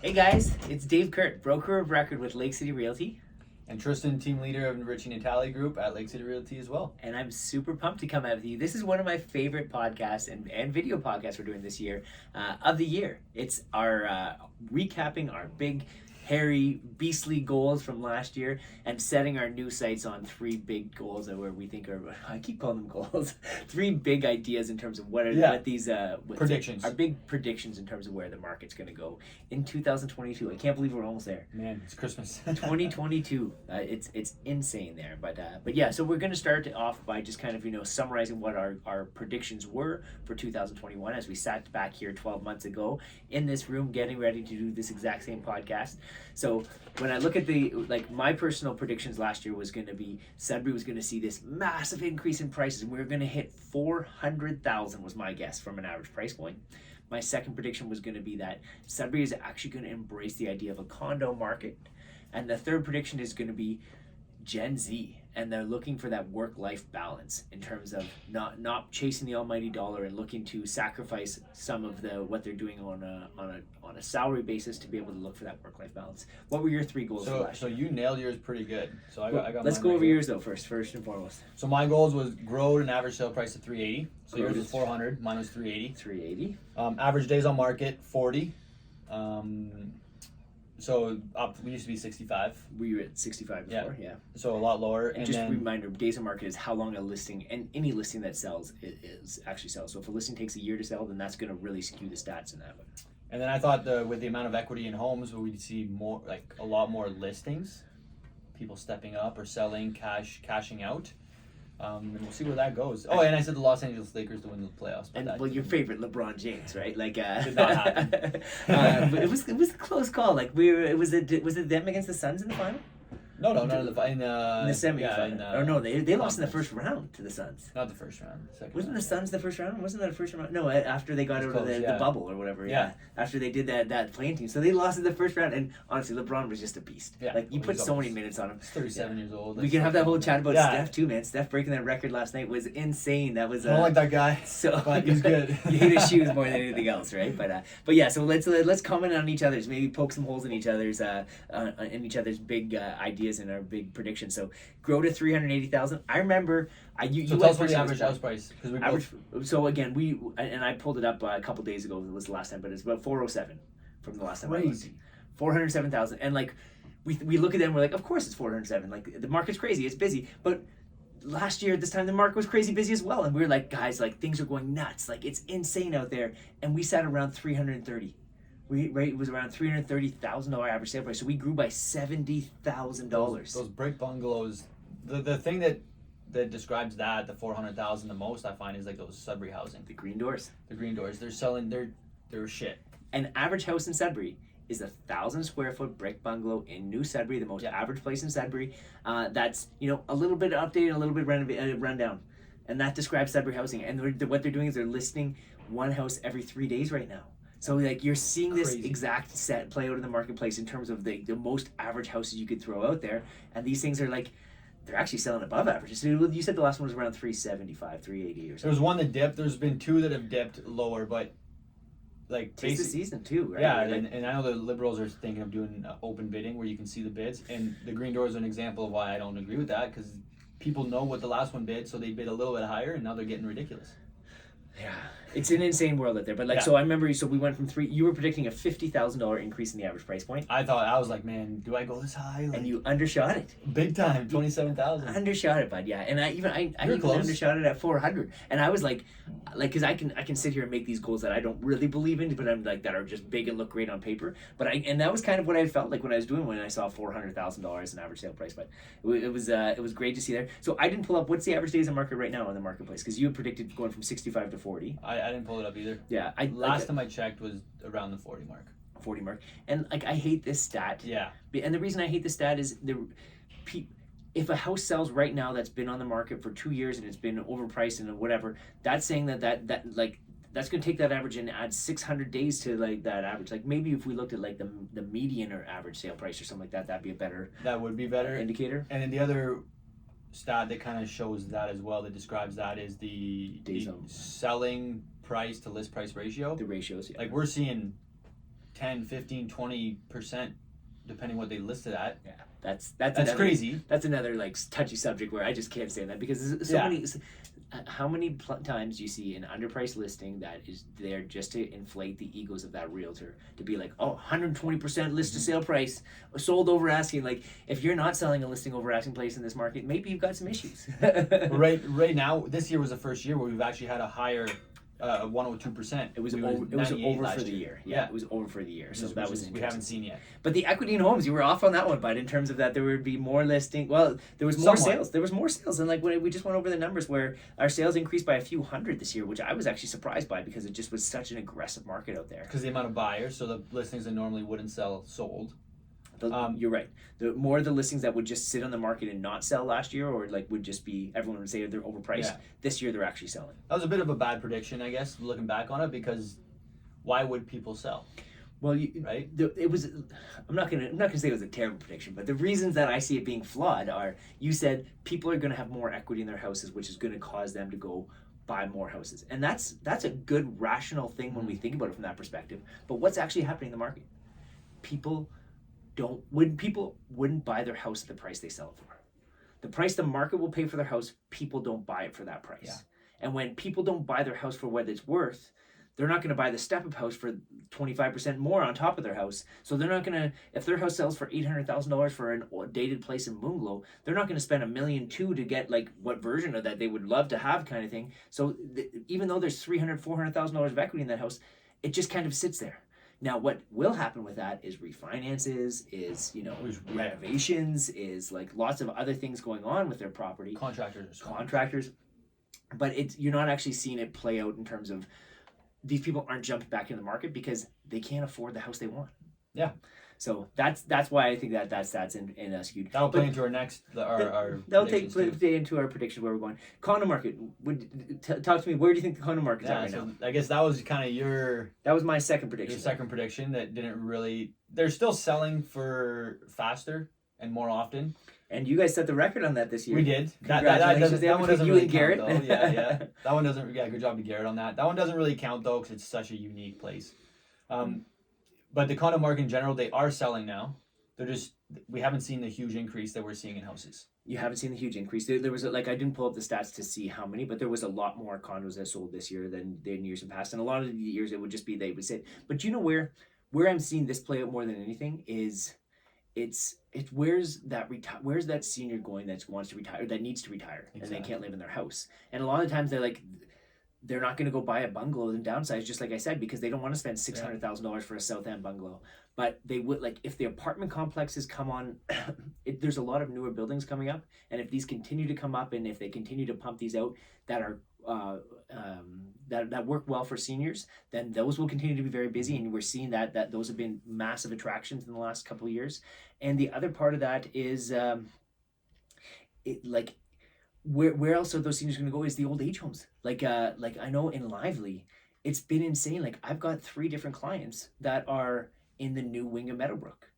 Hey guys, it's Dave Kurt, broker of record with Lake City Realty, And Tristan, team leader of Richie Natali Group at Lake City Realty as well. and I'm super pumped to come out with you. This is one of my favorite podcasts and video podcasts we're doing this year of the year. It's our recapping our big, hairy, beastly goals from last year and setting our new sights on three big goals that we think are, I keep calling them goals, three big ideas in terms of what these predictions. Our big predictions in terms of where the market's going to go in 2022. I can't believe we're almost there. Man, it's Christmas. 2022. It's insane there, but yeah. So we're going to start off by just kind of summarizing what our predictions were for 2021 as we sat back here 12 months ago in this room getting ready to do this exact same podcast. So when I look at my personal predictions last year was going to be Sudbury was going to see this massive increase in prices, and we were going to hit 400,000 was my guess from an average price point. My second prediction was going to be that Sudbury is actually going to embrace the idea of a condo market. And the third prediction is going to be Gen Z, and they're looking for that work-life balance in terms of not chasing the almighty dollar and looking to sacrifice some of what they're doing on a salary basis to be able to look for that work-life balance. What were your three goals for last year? So you nailed yours pretty good. So I got Let's mine go right over here. yours though first and foremost. So my goals was grow an average sale price of 380. So Grow yours to was 400. Mine was 380. 380. Average days on market 40. So we used to be 65. Were you at 65 before? Yeah. So a lot lower. And just a reminder, days on market is how long a listing, and any listing that sells is actually sells. So if a listing takes a year to sell, then that's going to really skew the stats in that way. And then I thought with the amount of equity in homes, we'd see more, like a lot more listings, people stepping up or selling, cashing out. And we'll see where that goes. Oh, and I said the Los Angeles Lakers to win the playoffs. And well, your favorite LeBron James, right? Like, did not happen. But it was a close call. Like was it them against the Suns in the final? No, in the In the semifinal. No, they lost in the first round to the Suns. Not the first round. Second Wasn't round, the Suns the first round? Wasn't that the first round? No, after they got out of the bubble or whatever. Yeah. After they did that playing team, so they lost in the first round. And honestly, LeBron was just a beast. Yeah, like you put so many minutes on him. He's 37 years old. We can have that whole chat about Steph too, man. Steph breaking that record last night was insane. That was. I don't like that guy. So but he's good. You hate his shoes more than anything else, right? But yeah. So let's comment on each other's. Maybe poke some holes in each other's big ideas and our big predictions. So grow to 380,000. I remember. You tell us what the average house price, because we both. So again, I pulled it up a couple days ago. It was the last time, but it's about 407 from the last time. Crazy. 407,000, and like we look at them, we're like, of course it's 407. Like the market's crazy, it's busy, but last year at this time the market was crazy busy as well, and we were like, guys, like things are going nuts, like it's insane out there, and we sat around 330. It was around $330,000 average sale price, so we grew by $70,000. Those brick bungalows. The thing that describes the 400,000 the most, I find, is like those Sudbury housing. The green doors. The green doors. They're selling. They're shit. An average house in Sudbury is 1,000 square foot brick bungalow in New Sudbury, the most average place in Sudbury. That's a little bit updated, a little bit rundown, and that describes Sudbury housing. And what they're doing is they're listing one house every 3 days right now. So like you're seeing this exact set play out in the marketplace in terms of the most average houses you could throw out there, and these things are like they're actually selling above average. So you said the last one was around 375, 380 or something. There was one that dipped. There's been two that have dipped lower, but like it's the season too, right? Yeah, and I know the Liberals are thinking of doing open bidding where you can see the bids, and the green doors are an example of why I don't agree with that, because people know what the last one bid, so they bid a little bit higher, and now they're getting ridiculous. Yeah, it's an insane world out there. But so I remember. So we went from you were predicting a $50,000 increase in the average price point. I was like, man, do I go this high? Like, and you undershot it. Big time, 27,000. Undershot it, bud. Yeah, and I even undershot it at 400. And I was like, because I can sit here and make these goals that I don't really believe in, but I'm like that are just big and look great on paper. But and that was kind of what I felt like when I was doing when I saw $400,000 in average sale price. But it was great to see there. So I didn't pull up what's the average days on market right now in the marketplace, because you had predicted going from 65 to 40. I didn't pull it up either. Yeah, last time I checked was around the 40 mark. 40 mark, and like I hate this stat. Yeah. And the reason I hate this stat is if a house sells right now that's been on the market for 2 years and it's been overpriced and whatever, that's saying that like that's going to take that average and add 600 days to like that average. Like maybe if we looked at like the median or average sale price or something like that, that'd be a better. That would be better indicator. And then the other stat that kind of shows that as well, that describes that, is the selling price to list price ratio. The ratios, yeah. Like we're seeing 10, 15, 20%, depending what they listed at. Yeah, that's That's crazy. That's another like touchy subject where I just can't say that because there's so many. How many times do you see an underpriced listing that is there just to inflate the egos of that realtor to be like, oh, 120% list to sale price, sold over asking? Like, if you're not selling a listing over asking price in this market, maybe you've got some issues. right now, this year was the first year where we've actually had a higher 102%. It was over for the year. Yeah, it was over for the year. So that was we haven't seen yet. But the equity in homes, you were off on that one, bud. In terms of that, there would be more listing. Well, there was more sales. There was more sales, and like when we just went over the numbers, where our sales increased by a few hundred this year, which I was actually surprised by because it just was such an aggressive market out there. Because the amount of buyers, so the listings that normally wouldn't sell sold. You're right. The more the listings that would just sit on the market and not sell last year, or like would just be everyone would say they're overpriced. Yeah. This year they're actually selling. That was a bit of a bad prediction, I guess, looking back on it, because why would people sell? Well, right? It was. I'm not gonna say it was a terrible prediction, but the reasons that I see it being flawed are: you said people are gonna have more equity in their houses, which is gonna cause them to go buy more houses, and that's a good rational thing when we think about it from that perspective. But what's actually happening in the market? People wouldn't buy their house at the price they sell it for. The price the market will pay for their house, people don't buy it for that price. Yeah. And when people don't buy their house for what it's worth, they're not going to buy the step-up house for 25% more on top of their house. So they're not going to, if their house sells for $800,000 for a dated place in Moonglow, they're not going to spend $1.2 million to get like what version of that they would love to have kind of thing. So even though there's $300,000, $400,000 of equity in that house, it just kind of sits there. Now, what will happen with that is refinances, is renovations, is like lots of other things going on with their property. Contractors, but you're not actually seeing it play out in terms of these people aren't jumping back in the market because they can't afford the house they want. Yeah. So that's why I think that's in us huge. That'll play into our next our. That'll play into our prediction where we're going. Condo market. Talk to me. Where do you think the condo market's at right now? I guess that was kind of your. That was my second prediction. Your second prediction that didn't really. They're still selling for faster and more often. And you guys set the record on that this year. We did. Congratulations. That one doesn't you really and Garrett. count, though. Yeah. That one doesn't. Yeah, good job to Garrett on that. That one doesn't really count though because it's such a unique place. But the condo market in general, they are selling now. We haven't seen the huge increase that we're seeing in houses. You haven't seen the huge increase. There was I didn't pull up the stats to see how many, but there was a lot more condos that sold this year than in years in past. And a lot of the years it would just be they would sit. But you know where I'm seeing this play out more than anything is it's where's that senior going that wants to retire, that needs to retire, and they can't live in their house. And a lot of times they're not going to go buy a bungalow and downsize, just like I said, because they don't want to spend $600,000 for a South End bungalow. But they would, like, if the apartment complexes come on, there's a lot of newer buildings coming up, and if these continue to come up, and if they continue to pump these out that are that work well for seniors, then those will continue to be very busy, and we're seeing that those have been massive attractions in the last couple of years. And the other part of that is, where else are those seniors going to go is the old age homes. Like I know in Lively, it's been insane. Like I've got 3 different clients that are in the new wing of Meadowbrook.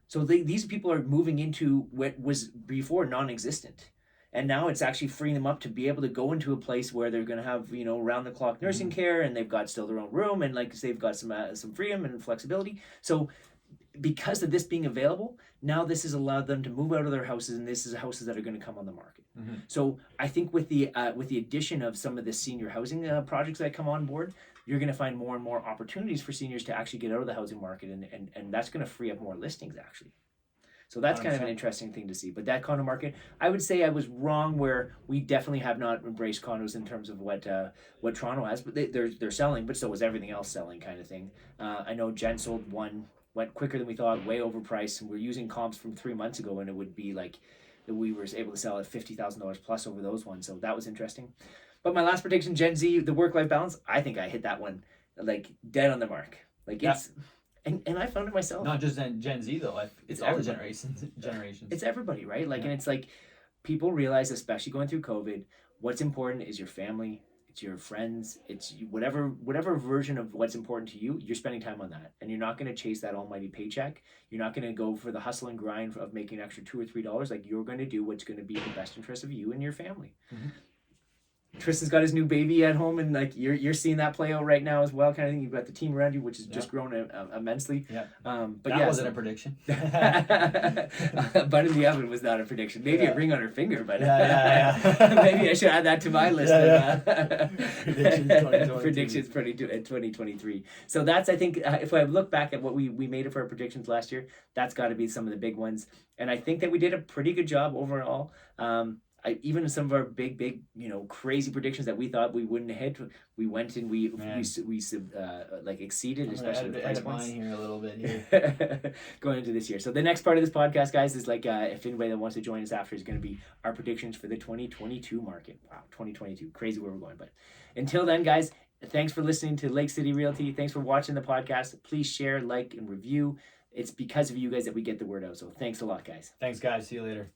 So these people are moving into what was before non-existent. And now it's actually freeing them up to be able to go into a place where they're going to have, round the clock nursing care, and they've got still their own room, and like they've got some freedom and flexibility. So because of this being available, now this has allowed them to move out of their houses, and this is houses that are going to come on the market. Mm-hmm. So I think with the addition of some of the senior housing projects that come on board, you're going to find more and more opportunities for seniors to actually get out of the housing market, and that's going to free up more listings actually. So that's 100%. Kind of an interesting thing to see. But that condo market, I would say I was wrong where we definitely have not embraced condos in terms of what Toronto has, but they're selling, but so was everything else selling kind of thing. I know Jen sold one, went quicker than we thought, way overpriced, and we're using comps from 3 months ago, and it would be like that we were able to sell at $50,000 plus over those ones. So that was interesting. But my last prediction, Gen Z, the work-life balance, I think I hit that one like dead on the mark. Like it's... And I found it myself. Not just Gen Z though. It's all the generations. It's everybody, right? Like, and it's like people realize, especially going through COVID, what's important is your family, it's your friends, it's whatever version of what's important to you. You're spending time on that, and you're not going to chase that almighty paycheck. You're not going to go for the hustle and grind of making an extra $2 or $3. Like you're going to do what's going to be in the best interest of you and your family. Mm-hmm. Tristan's got his new baby at home, and like you're seeing that play out right now as well. Kind of thing. You've got the team around you, which has just grown immensely. Yeah. But that yeah, wasn't a prediction. Bun in the oven was not a prediction. Maybe a ring on her finger, but maybe I should add that to my list of predictions for 2023. So that's, I think, if I look back at what we made it for our predictions last year, that's got to be some of the big ones. And I think that we did a pretty good job overall. Even some of our big, crazy predictions that we thought we wouldn't hit, we went and we exceeded, especially with price points. Mine here a little bit here. Going into this year. So the next part of this podcast, guys, is like if anybody that wants to join us after, is going to be our predictions for the 2022 market. Wow, 2022, crazy where we're going. But until then, guys, thanks for listening to Lake City Realty. Thanks for watching the podcast. Please share, like, and review. It's because of you guys that we get the word out. So thanks a lot, guys. Thanks, guys. See you later.